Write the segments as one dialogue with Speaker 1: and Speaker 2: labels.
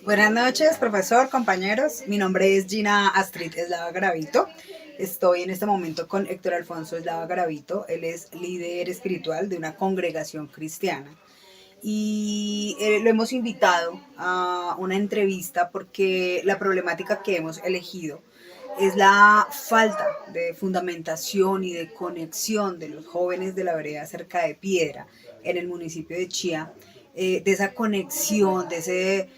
Speaker 1: Buenas noches, profesor, compañeros. Mi nombre es Gina Astrid Eslava Garavito. Estoy en este momento con Héctor Alfonso Eslava Garavito. Él es líder espiritual de una congregación cristiana. Y lo hemos invitado a una entrevista porque la problemática que hemos elegido es la falta de fundamentación y de conexión de los jóvenes de la vereda Cerca de Piedra en el municipio de Chía, de esa conexión, de ese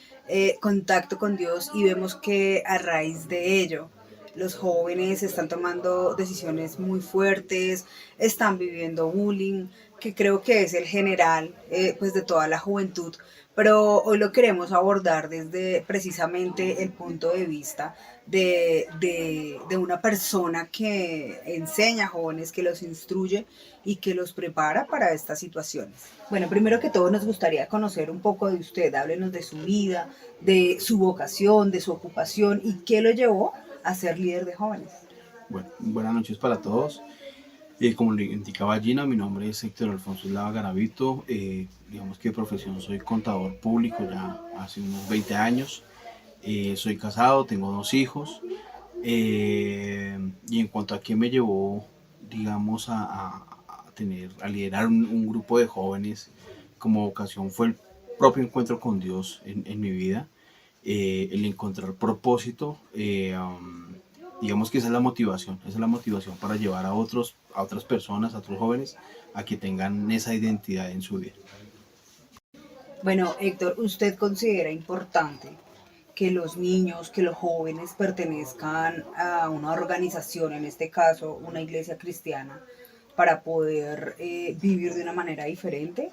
Speaker 1: contacto con Dios, y vemos que a raíz de ello los jóvenes están tomando decisiones muy fuertes, están viviendo bullying, que creo que es el general pues de toda la juventud, pero hoy lo queremos abordar desde precisamente el punto de vista de una persona que enseña a jóvenes, que los instruye y que los prepara para estas situaciones. Bueno, primero que todo nos gustaría conocer un poco de usted, háblenos de su vida, de su vocación, de su ocupación y qué lo llevó a ser líder de jóvenes.
Speaker 2: Bueno, buenas noches para todos. Como le indicaba Gina, mi nombre es Héctor Alfonso Lava Garavito. Digamos que de profesión soy contador público ya hace unos 20 años. Soy casado, tengo 2 hijos. Y en cuanto a qué me llevó, digamos, a liderar un grupo de jóvenes como vocación, fue el propio encuentro con Dios en mi vida. El encontrar propósito. Digamos que esa es la motivación para llevar a otras personas, a otros jóvenes, a que tengan esa identidad en su vida.
Speaker 1: Bueno, Héctor, ¿usted considera importante que los niños, que los jóvenes pertenezcan a una organización, en este caso una iglesia cristiana, para poder vivir de una manera diferente?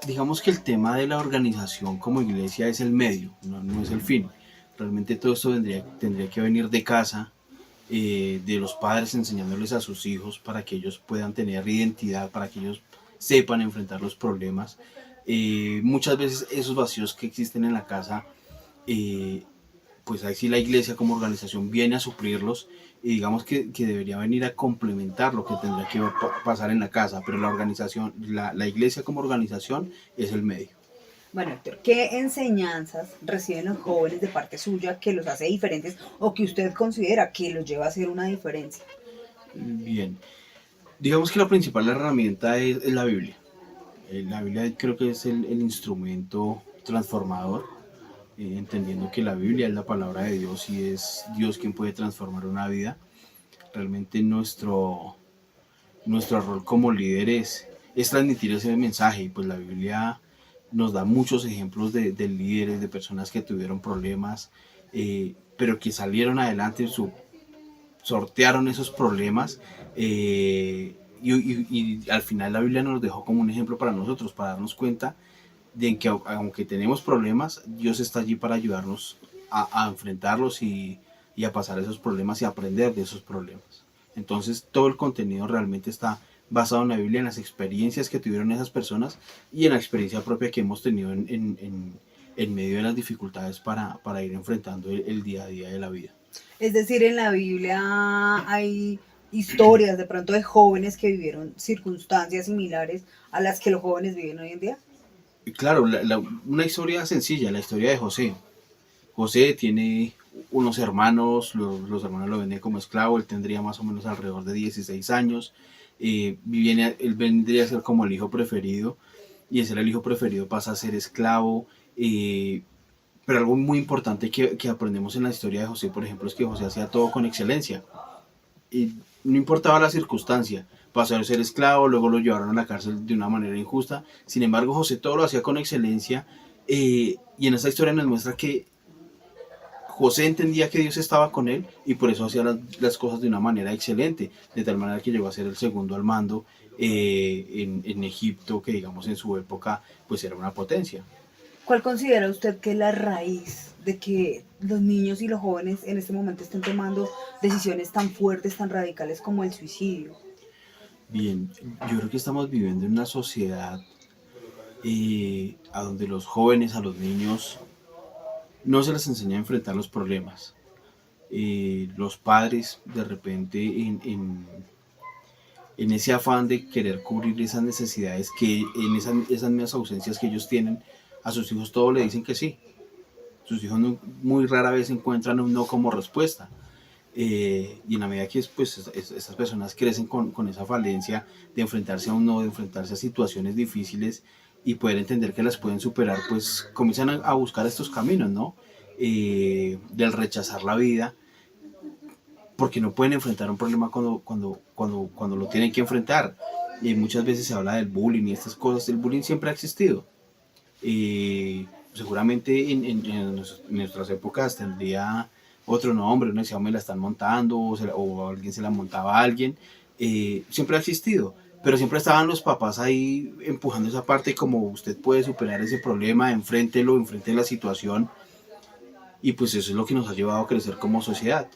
Speaker 2: Digamos que el tema de la organización como iglesia es el medio, no es el fin. Realmente todo esto tendría que venir de casa, de los padres enseñándoles a sus hijos para que ellos puedan tener identidad, para que ellos sepan enfrentar los problemas. Muchas veces esos vacíos que existen en la casa, eh, pues ahí sí la iglesia como organización viene a suplirlos, y digamos que debería venir a complementar lo que tendría que pasar en la casa, pero la organización, la iglesia como organización es el medio.
Speaker 1: Bueno, Héctor, ¿qué enseñanzas reciben los jóvenes de parte suya que los hace diferentes o que usted considera que los lleva a hacer una diferencia?
Speaker 2: Bien, digamos que la principal herramienta es la Biblia. La Biblia creo que es el instrumento transformador, entendiendo que la Biblia es la palabra de Dios y es Dios quien puede transformar una vida. Realmente nuestro rol como líderes es transmitir ese mensaje, y pues la Biblia nos da muchos ejemplos de líderes, de personas que tuvieron problemas, pero que salieron adelante, sortearon esos problemas, y al final la Biblia nos dejó como un ejemplo para nosotros, para darnos cuenta de que aunque tenemos problemas, Dios está allí para ayudarnos a enfrentarlos y a pasar esos problemas y a aprender de esos problemas. Entonces todo el contenido realmente está basado en la Biblia, en las experiencias que tuvieron esas personas y en la experiencia propia que hemos tenido en medio de las dificultades para ir enfrentando el día a día de la vida.
Speaker 1: Es decir, en la Biblia hay historias de pronto de jóvenes que vivieron circunstancias similares a las que los jóvenes viven hoy en día.
Speaker 2: Y claro, una historia sencilla, la historia de José. José tiene unos hermanos, los hermanos lo venden como esclavo, él tendría más o menos alrededor de 16 años, él vendría a ser como el hijo preferido, y ese era el hijo preferido, pasa a ser esclavo. Pero algo muy importante que aprendemos en la historia de José, por ejemplo, es que José hacía todo con excelencia, y no importaba la circunstancia. Pasó a ser esclavo, luego lo llevaron a la cárcel de una manera injusta. Sin embargo, José todo lo hacía con excelencia, y en esta historia nos muestra que José entendía que Dios estaba con él y por eso hacía las cosas de una manera excelente, de tal manera que llegó a ser el segundo al mando en Egipto, que digamos en su época pues era una potencia.
Speaker 1: ¿Cuál considera usted que es la raíz de que los niños y los jóvenes en este momento estén tomando decisiones tan fuertes, tan radicales como el suicidio?
Speaker 2: Bien, yo creo que estamos viviendo en una sociedad a donde los jóvenes, a los niños, no se les enseña a enfrentar los problemas. Los padres de repente en ese afán de querer cubrir esas necesidades, que en esas mismas ausencias que ellos tienen, a sus hijos todo le dicen que sí. Sus hijos muy rara vez encuentran un no como respuesta. Y en la medida que pues, estas personas crecen con esa falencia de enfrentarse a un no, de enfrentarse a situaciones difíciles y poder entender que las pueden superar, pues comienzan a buscar estos caminos, ¿no? Del rechazar la vida, porque no pueden enfrentar un problema cuando lo tienen que enfrentar. Y muchas veces se habla del bullying y estas cosas. El bullying siempre ha existido. Seguramente en nuestras épocas tendría otro nombre, uno decía, me la están montando, o alguien se la montaba a alguien. Siempre ha existido, pero siempre estaban los papás ahí empujando esa parte, como usted puede superar ese problema, enfrente la situación, y pues eso es lo que nos ha llevado a crecer como sociedad.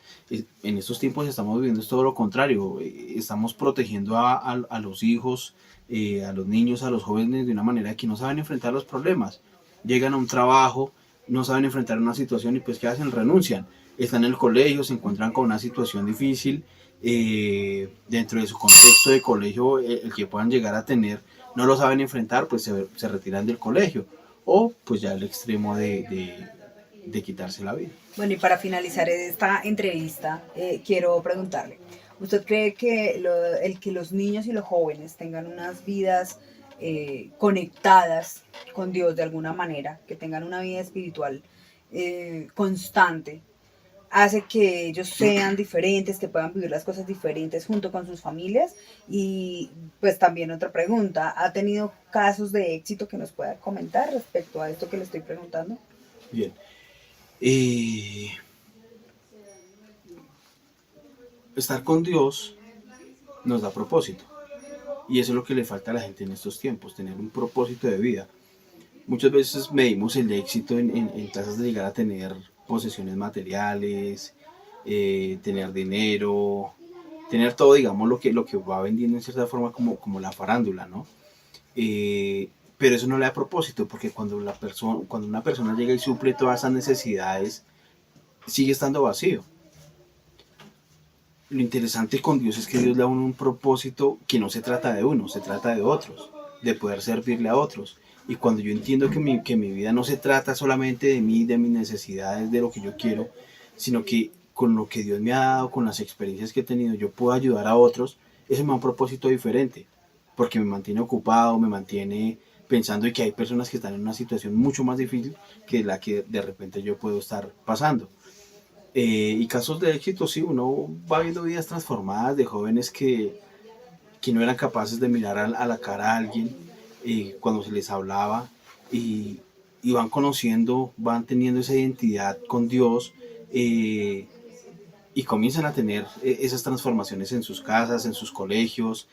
Speaker 2: En estos tiempos estamos viviendo es todo lo contrario, estamos protegiendo a los hijos, a los niños, a los jóvenes de una manera que no saben enfrentar los problemas. Llegan a un trabajo, no saben enfrentar una situación y pues ¿qué hacen? Renuncian. Están en el colegio, se encuentran con una situación difícil, dentro de su contexto de colegio, el que puedan llegar a tener, no lo saben enfrentar, pues se retiran del colegio. O pues ya el extremo de quitarse la vida.
Speaker 1: Bueno, y para finalizar esta entrevista, quiero preguntarle, ¿usted cree que el que los niños y los jóvenes tengan unas vidas conectadas con Dios de alguna manera, que tengan una vida espiritual constante, hace que ellos sean diferentes, que puedan vivir las cosas diferentes junto con sus familias? Y pues también otra pregunta, ¿ha tenido casos de éxito que nos pueda comentar respecto a esto que le estoy preguntando?
Speaker 2: Bien. Estar con Dios nos da propósito. Y eso es lo que le falta a la gente en estos tiempos, tener un propósito de vida. Muchas veces medimos el éxito en tasas de llegar a tener posesiones materiales, tener dinero, tener todo, digamos, lo que va vendiendo en cierta forma como la farándula, ¿no? Pero eso no le da propósito, porque cuando una persona llega y suple todas esas necesidades, sigue estando vacío. Lo interesante con Dios es que Dios le da a uno un propósito que no se trata de uno, se trata de otros, de poder servirle a otros. Y cuando yo entiendo que mi vida no se trata solamente de mí, de mis necesidades, de lo que yo quiero, sino que con lo que Dios me ha dado, con las experiencias que he tenido, yo puedo ayudar a otros, eso me da un propósito diferente, porque me mantiene ocupado, me mantiene pensando en que hay personas que están en una situación mucho más difícil que la que de repente yo puedo estar pasando. Y casos de éxito, sí, uno va viendo vidas transformadas de jóvenes que no eran capaces de mirar a la cara a alguien cuando se les hablaba, y, y van conociendo, van teniendo esa identidad con Dios, y comienzan a tener esas transformaciones en sus casas, en sus colegios,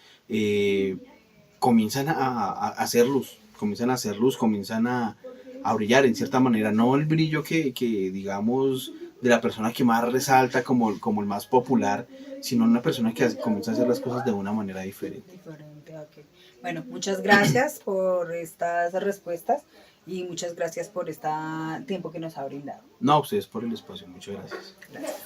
Speaker 2: comienzan a hacer luz, comienzan a brillar en cierta manera, no el brillo que digamos de la persona que más resalta como el más popular, sino una persona que comienza a hacer las cosas de una manera diferente.
Speaker 1: Okay. Bueno, muchas gracias por estas respuestas y muchas gracias por este tiempo que nos ha brindado.
Speaker 2: No, a ustedes por el espacio, muchas gracias.
Speaker 1: Gracias.